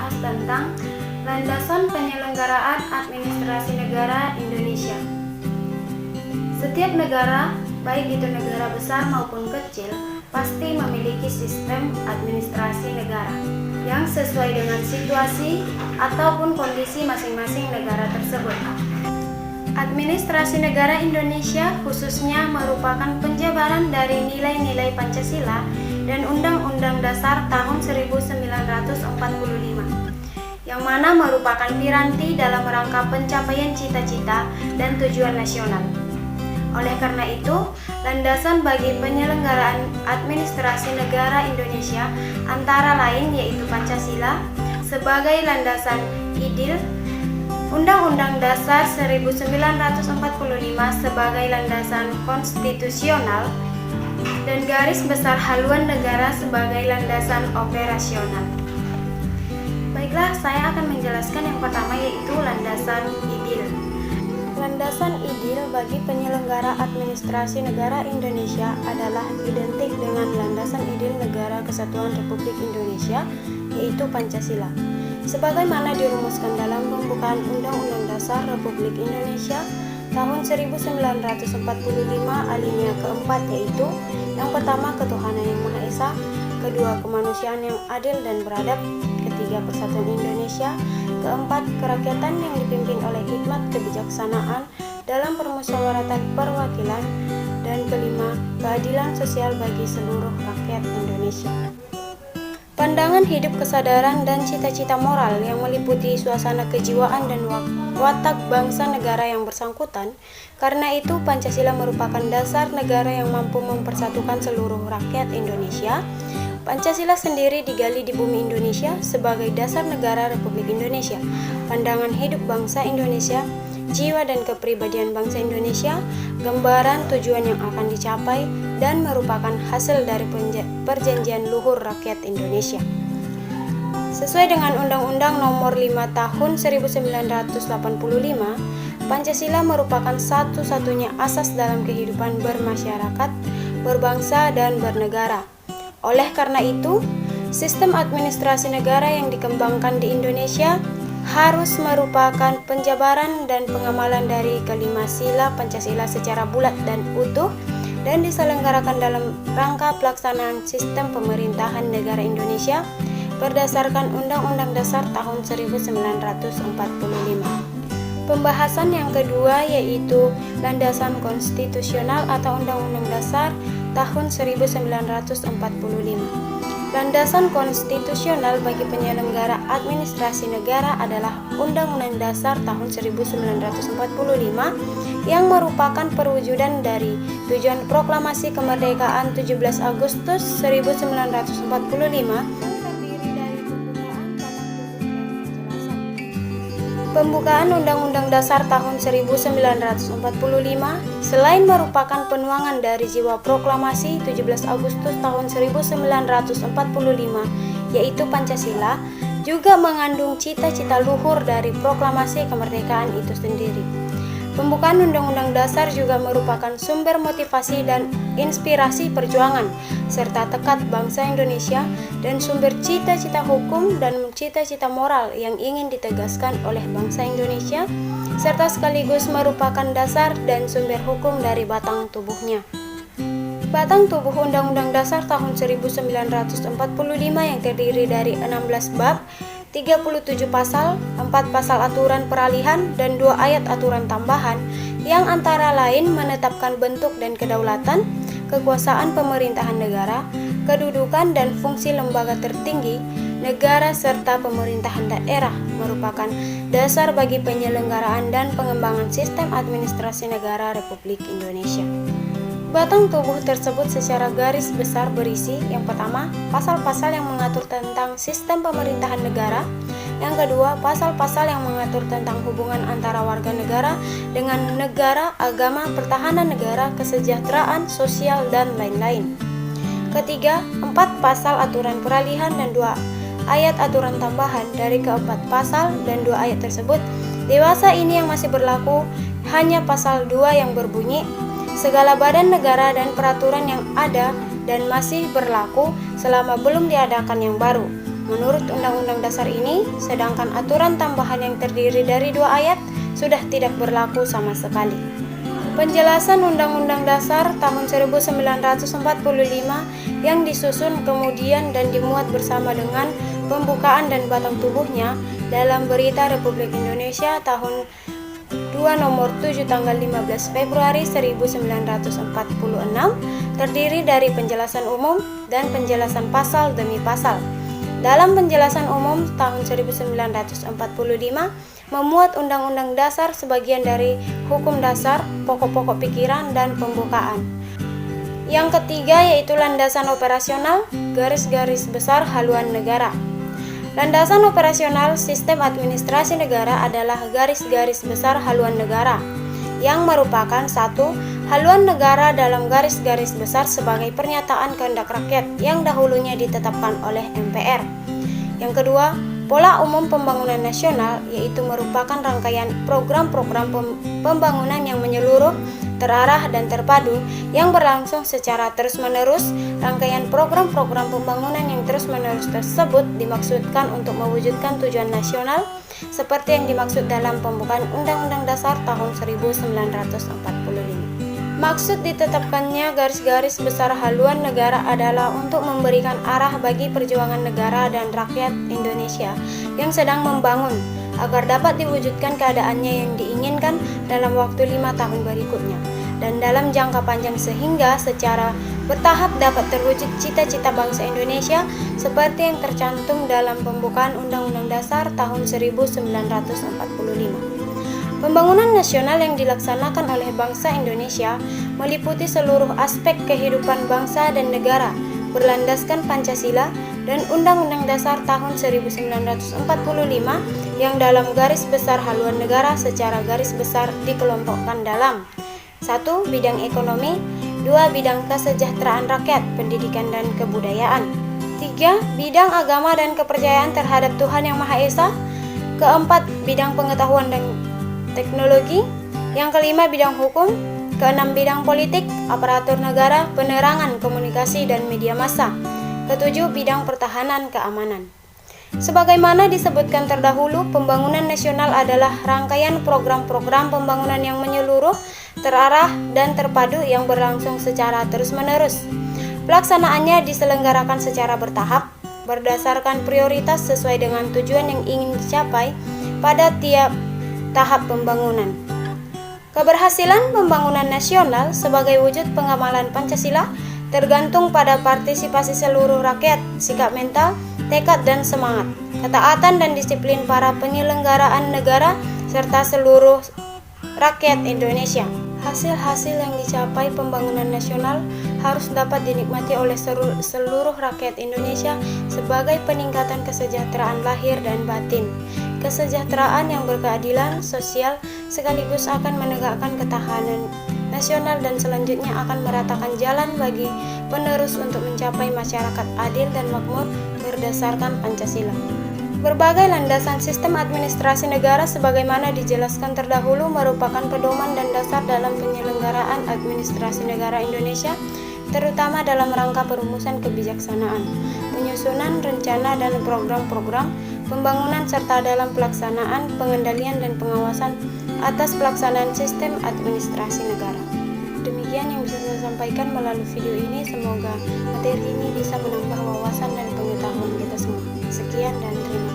membahas tentang landasan penyelenggaraan administrasi negara Indonesia. Setiap negara, baik itu negara besar maupun kecil, pasti memiliki sistem administrasi negara yang sesuai dengan situasi ataupun kondisi masing-masing negara tersebut. Administrasi negara Indonesia khususnya merupakan penjabaran dari nilai-nilai Pancasila dan Undang-Undang Dasar tahun 1945, yang mana merupakan piranti dalam rangka pencapaian cita-cita dan tujuan nasional. Oleh karena itu, landasan bagi penyelenggaraan administrasi negara Indonesia antara lain yaitu Pancasila sebagai landasan ideal, Undang-Undang Dasar 1945 sebagai landasan konstitusional, dan garis besar haluan negara sebagai landasan operasional. Baiklah, saya akan menjelaskan yang pertama yaitu landasan ideal. Landasan ideal bagi penyelenggara administrasi negara Indonesia adalah identik dengan landasan ideal Negara Kesatuan Republik Indonesia, yaitu Pancasila. Sebagaimana dirumuskan dalam pembukaan Undang-Undang Dasar Republik Indonesia tahun 1945 alinea keempat, yaitu yang pertama ketuhanan yang Maha Esa, kedua kemanusiaan yang adil dan beradab, ketiga persatuan Indonesia, keempat kerakyatan yang dipimpin oleh hikmat kebijaksanaan dalam permusyawaratan perwakilan, dan kelima keadilan sosial bagi seluruh rakyat Indonesia. Pandangan hidup, kesadaran, dan cita-cita moral yang meliputi suasana kejiwaan dan watak bangsa negara yang bersangkutan. Karena itu, Pancasila merupakan dasar negara yang mampu mempersatukan seluruh rakyat Indonesia. Pancasila sendiri digali di bumi Indonesia sebagai dasar negara Republik Indonesia. Pandangan hidup bangsa Indonesia, jiwa dan kepribadian bangsa Indonesia, gambaran tujuan yang akan dicapai, dan merupakan hasil dari perjanjian luhur rakyat Indonesia. Sesuai dengan Undang-Undang Nomor 5 Tahun 1985, Pancasila merupakan satu-satunya asas dalam kehidupan bermasyarakat, berbangsa, dan bernegara. Oleh karena itu, sistem administrasi negara yang dikembangkan di Indonesia harus merupakan penjabaran dan pengamalan dari kelima sila Pancasila secara bulat dan utuh, dan diselenggarakan dalam rangka pelaksanaan sistem pemerintahan negara Indonesia berdasarkan Undang-Undang Dasar tahun 1945. Pembahasan yang kedua yaitu landasan konstitusional atau Undang-Undang Dasar tahun 1945. Landasan konstitusional bagi penyelenggara administrasi negara adalah Undang-Undang Dasar tahun 1945 yang merupakan perwujudan dari tujuan proklamasi kemerdekaan 17 Agustus 1945 Pembukaan Undang-Undang Dasar tahun 1945 selain merupakan penuangan dari jiwa proklamasi 17 Agustus tahun 1945 yaitu Pancasila, juga mengandung cita-cita luhur dari proklamasi kemerdekaan itu sendiri. Pembukaan Undang-Undang Dasar juga merupakan sumber motivasi dan inspirasi perjuangan serta tekad bangsa Indonesia dan sumber cita-cita hukum dan cita-cita moral yang ingin ditegaskan oleh bangsa Indonesia, serta sekaligus merupakan dasar dan sumber hukum dari batang tubuhnya. Batang tubuh Undang-Undang Dasar tahun 1945 yang terdiri dari 16 bab, 37 pasal, 4 pasal aturan peralihan, dan 2 ayat aturan tambahan yang antara lain menetapkan bentuk dan kedaulatan, kekuasaan pemerintahan negara, kedudukan dan fungsi lembaga tertinggi negara serta pemerintahan daerah, merupakan dasar bagi penyelenggaraan dan pengembangan sistem administrasi negara Republik Indonesia. Batang tubuh tersebut secara garis besar berisi: yang pertama, pasal-pasal yang mengatur tentang sistem pemerintahan negara; yang kedua, pasal-pasal yang mengatur tentang hubungan antara warga negara dengan negara, agama, pertahanan negara, kesejahteraan sosial, dan lain-lain. Ketiga, 4 pasal aturan peralihan dan 2 ayat aturan tambahan. Dari keempat pasal dan 2 ayat tersebut, dewasa ini yang masih berlaku hanya pasal 2 yang berbunyi: segala badan negara dan peraturan yang ada dan masih berlaku selama belum diadakan yang baru. Menurut Undang-Undang Dasar ini, sedangkan aturan tambahan yang terdiri dari 2 ayat sudah tidak berlaku sama sekali. Penjelasan Undang-Undang Dasar tahun 1945 yang disusun kemudian dan dimuat bersama dengan pembukaan dan batang tubuhnya dalam Berita Republik Indonesia tahun 2 nomor 7 tanggal 15 Februari 1946 terdiri dari penjelasan umum dan penjelasan pasal demi pasal. Dalam penjelasan umum tahun 1945 memuat Undang-Undang Dasar sebagian dari hukum dasar, pokok-pokok pikiran, dan pembukaan. Yang ketiga yaitu landasan operasional, garis-garis besar haluan negara. Landasan operasional sistem administrasi negara adalah garis-garis besar haluan negara, yang merupakan satu, haluan negara dalam garis-garis besar sebagai pernyataan kehendak rakyat yang dahulunya ditetapkan oleh MPR. Yang kedua, pola umum pembangunan nasional, yaitu merupakan rangkaian program-program pembangunan yang menyeluruh, terarah, dan terpadu yang berlangsung secara terus-menerus. Rangkaian program-program pembangunan yang terus-menerus tersebut dimaksudkan untuk mewujudkan tujuan nasional seperti yang dimaksud dalam pembukaan Undang-Undang Dasar tahun 1945. Maksud ditetapkannya garis-garis besar haluan negara adalah untuk memberikan arah bagi perjuangan negara dan rakyat Indonesia yang sedang membangun agar dapat diwujudkan keadaannya yang diinginkan dalam waktu 5 tahun berikutnya dan dalam jangka panjang sehingga secara bertahap dapat terwujud cita-cita bangsa Indonesia seperti yang tercantum dalam pembukaan Undang-Undang Dasar tahun 1945. Pembangunan nasional yang dilaksanakan oleh bangsa Indonesia meliputi seluruh aspek kehidupan bangsa dan negara berlandaskan Pancasila dan Undang-Undang Dasar tahun 1945 yang dalam garis besar haluan negara secara garis besar dikelompokkan dalam 1. Bidang ekonomi, 2. Bidang kesejahteraan rakyat, pendidikan dan kebudayaan, 3. Bidang agama dan kepercayaan terhadap Tuhan Yang Maha Esa, 4. Bidang pengetahuan dan teknologi, yang kelima bidang hukum, keenam bidang politik, aparatur negara, penerangan, komunikasi, dan media massa, ketujuh bidang pertahanan keamanan. Sebagaimana disebutkan terdahulu, pembangunan nasional adalah rangkaian program-program pembangunan yang menyeluruh, terarah, dan terpadu yang berlangsung secara terus-menerus. Pelaksanaannya diselenggarakan secara bertahap, berdasarkan prioritas sesuai dengan tujuan yang ingin dicapai pada tiap tahap pembangunan. Keberhasilan pembangunan nasional sebagai wujud pengamalan Pancasila tergantung pada partisipasi seluruh rakyat, sikap mental, tekad dan semangat, ketaatan dan disiplin para penyelenggaraan negara serta seluruh rakyat Indonesia. Hasil-hasil yang dicapai pembangunan nasional harus dapat dinikmati oleh seluruh rakyat Indonesia sebagai peningkatan kesejahteraan lahir dan batin, kesejahteraan yang berkeadilan sosial sekaligus akan menegakkan ketahanan nasional dan selanjutnya akan meratakan jalan bagi penerus untuk mencapai masyarakat adil dan makmur berdasarkan Pancasila. Berbagai landasan sistem administrasi negara sebagaimana dijelaskan terdahulu merupakan pedoman dan dasar dalam penyelenggaraan administrasi negara Indonesia, terutama dalam rangka perumusan kebijaksanaan, penyusunan rencana dan program-program pembangunan serta dalam pelaksanaan, pengendalian dan pengawasan atas pelaksanaan sistem administrasi negara. Demikian yang bisa saya sampaikan melalui video ini. Semoga materi ini bisa menambah wawasan dan pengetahuan kita semua. Sekian dan terima kasih.